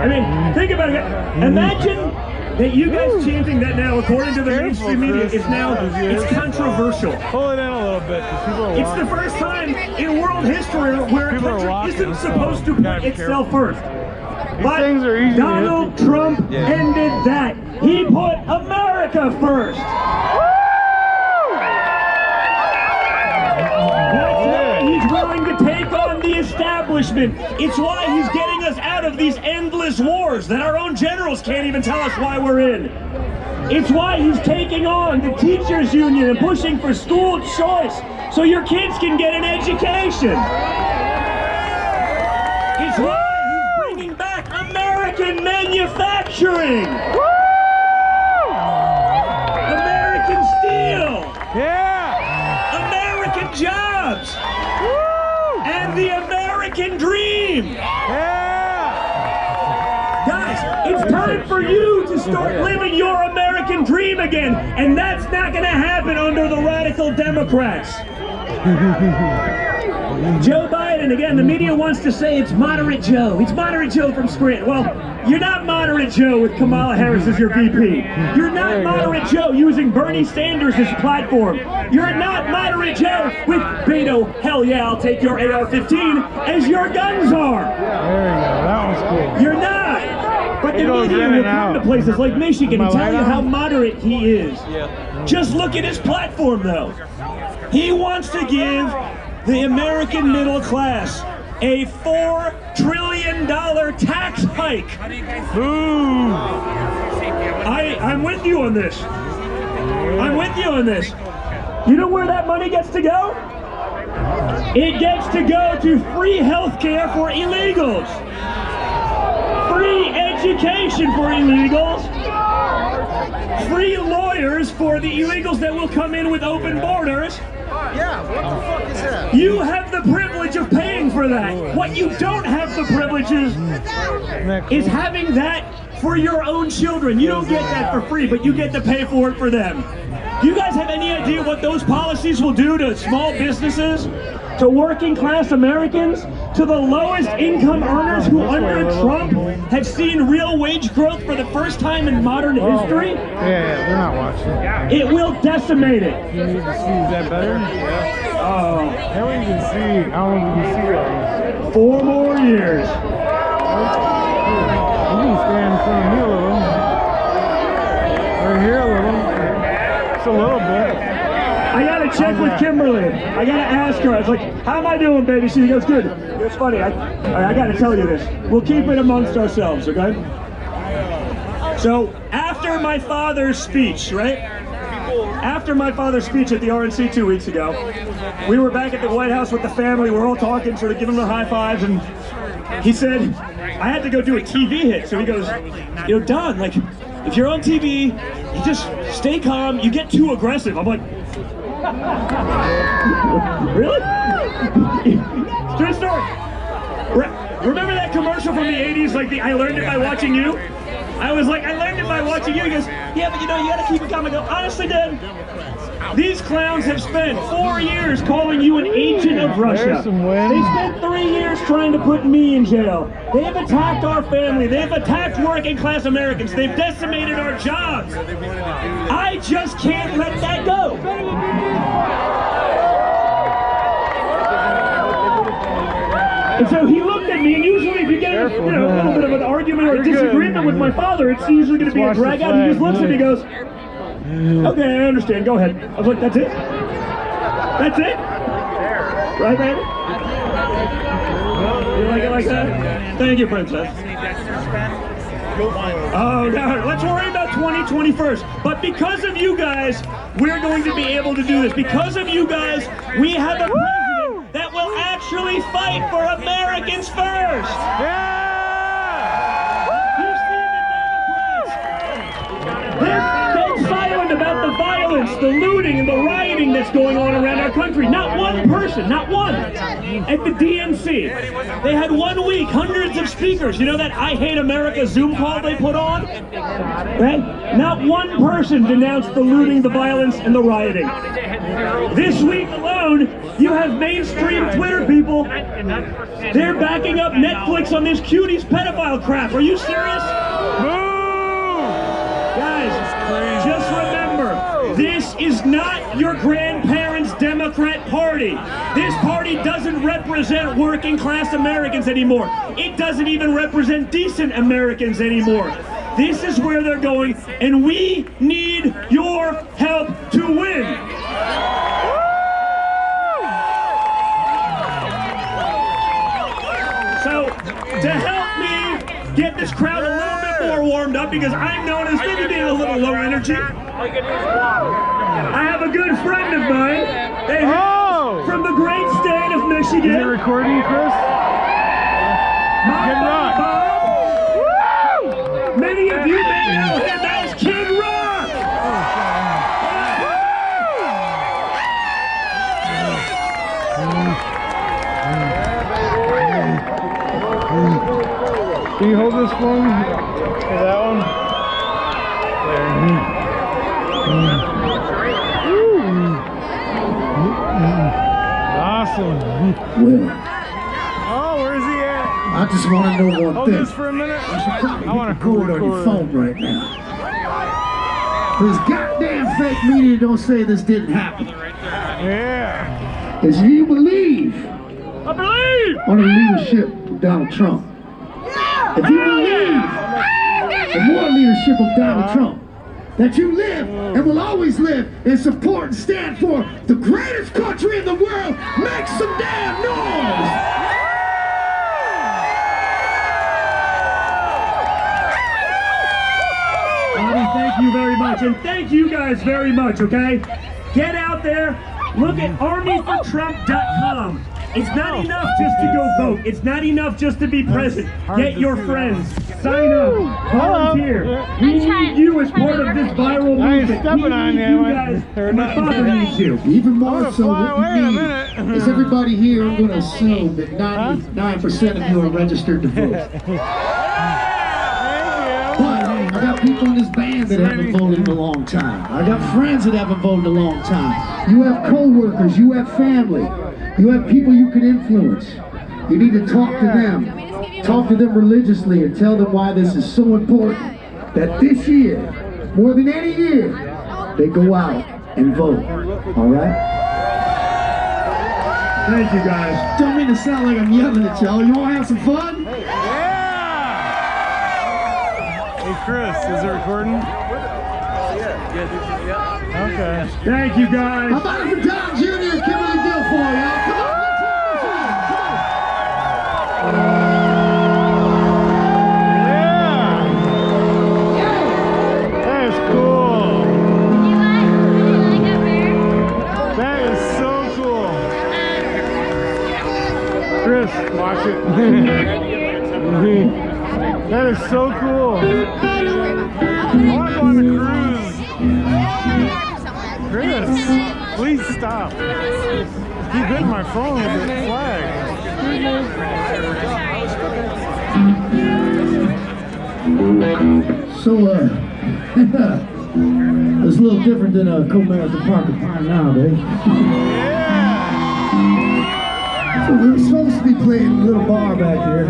I mean, think about it. Imagine that you guys chanting that now, according to the mainstream media, is now, it's controversial. Pull it in a little bit, because people are It's the first time in world history where a country isn't supposed to put itself first. But Donald Trump ended that. He put America first. That's why he's willing to take on the establishment. It's why he's getting us out of these endless wars that our own generals can't even tell us why we're in. It's why he's taking on the teachers union and pushing for school choice so your kids can get an education. It's why he's bringing back American manufacturing. American steel. American jobs. And the American dream. Guys, it's time for you to start living your American dream again, and that's not going to happen under the radical Democrats. Joe Biden, again, the media wants to say it's Moderate Joe. It's Moderate Joe from Scranton. Well, you're not Moderate Joe with Kamala Harris as your VP. You're not Moderate Joe using Bernie Sanders' platform. You're not Moderate Joe with Beto, hell yeah, I'll take your AR-15 as your guns are. There you go, that was cool. You're not. But the media will come to places like Michigan and tell you how moderate he is. Just look at his platform, though. He wants to give the American middle class a $4 trillion tax hike. Boom! I'm with you on this. I'm with you on this. You know where that money gets to go? It gets to go to free health care for illegals. Free education for illegals. Free lawyers for the illegals that will come in with open borders. Yeah, what the fuck is that? You have the privilege of paying for that. What you don't have the privilege is having that for your own children. You don't get that for free, but you get to pay for it for them. Do you guys have any idea what those policies will do to small businesses, to working class Americans, to the lowest income earners who under Trump have seen real wage growth for the first time in modern history? Yeah, they're not watching. It will decimate it. You need to see, is that better? Oh. Now we can see, how long we can see those. 4 more years. You can stand in front of me a little. Right here a little. Just a little bit. I gotta check with Kimberly. I gotta ask her. I was like, how am I doing, baby? She goes, good. It's funny. I gotta tell you this. We'll keep it amongst ourselves, okay? So, after my father's speech, right? After my father's speech at the RNC 2 weeks ago, we were back at the White House with the family. We're all talking, sort of giving them the high fives, and he said, I had to go do a TV hit. So he goes, you know, Don, like, if you're on TV, you just stay calm. You get too aggressive. I'm like, really? True story. Remember that commercial from the 80s, like the I learned it by watching you? I was like, I learned it by watching you. He goes, yeah, but you know, you gotta keep it calm. I go, honestly, Dad, these clowns have spent 4 years calling you an agent of Russia. They spent 3 years trying to put me in jail. They've attacked our family. They've attacked working class Americans. They've decimated our jobs. I just can't let that go. And so he looked at me, and usually if you get a little bit of an argument or a disagreement with my father, it's usually going to be a drag out. He just looks at me and goes, okay, I understand, go ahead. I was like, that's it? That's it? Right, baby? You like it like that? Thank you, princess. Oh, no, let's worry about 2020 first. But because of you guys, we're going to be able to do this. Because of you guys, we have a president that will actually fight for Americans first. They're dead silent about the violence, the looting, and the rioting that's going on around our country. Not one person, not one. At the DNC, they had 1 week, hundreds of speakers. You know that I Hate America Zoom call they put on? Right? Not one person denounced the looting, the violence, and the rioting. This week alone, you have mainstream Twitter people. They're backing up Netflix on this cuties pedophile crap. Are you serious? Guys, just remember, this is not your grandparents' Democrat Party. This party doesn't represent working class Americans anymore. It doesn't even represent decent Americans anymore. This is where they're going, and we need your help to win. So, to help me get this crowd a little bit more warmed up, because I'm known as maybe being a little low energy, I have a good friend of mine. Hey, from the great state of Michigan. Is it recording, Chris? Good luck. Many of you may know him as Kid Rock. Can you hold this for me? For that one? Awesome. Well, Oh, where's he at? I just want to know one Hold thing. this for a minute. You should probably I want to record on your phone right now. This goddamn fake media don't say this didn't happen. Yeah. Is you believe I believe. on the leadership of Donald Trump? If you believe in more leadership of Donald Trump, that you live and will always live and support and stand for the greatest country in the world, make some damn noise! Bobby, thank you very much, and thank you guys very much, okay? Get out there, look at armyfortrump.com. It's not enough just to go vote. It's not enough just to be present. Get your friends, sign up, volunteer. We need you as part of this viral I ain't movement. stepping We on need you, you man. guys. Or My nothing. father needs you. Even I'm more gonna so, fly what away in a you minute. need is everybody here. I'm going to assume that 99% of you are registered to vote. But I got people in this band that haven't voted in a long time. I got friends that haven't voted in a long time. You have co-workers, you have family, you have people you can influence. You need to talk to them. Talk to them religiously and tell them why this is so important. That this year, more than any year, they go out and vote. All right? Thank you, guys. Don't mean to sound like I'm yelling at y'all. You want to have some fun? Hey, Chris, is it recording? Okay. Thank you, guys. How about it for Don Jr. and Kimberly Guilfoyle, y'all? Come on, let's hear this one. Come on. That is cool. That is so cool. Chris, watch it. That is so cool. I want to go on a cruise. Chris, please stop. Keep hitting my phone with the flag. So, it's a little different than a co-marathon park of Pine nowadays. Yeah. So we were supposed to be playing a little bar back here.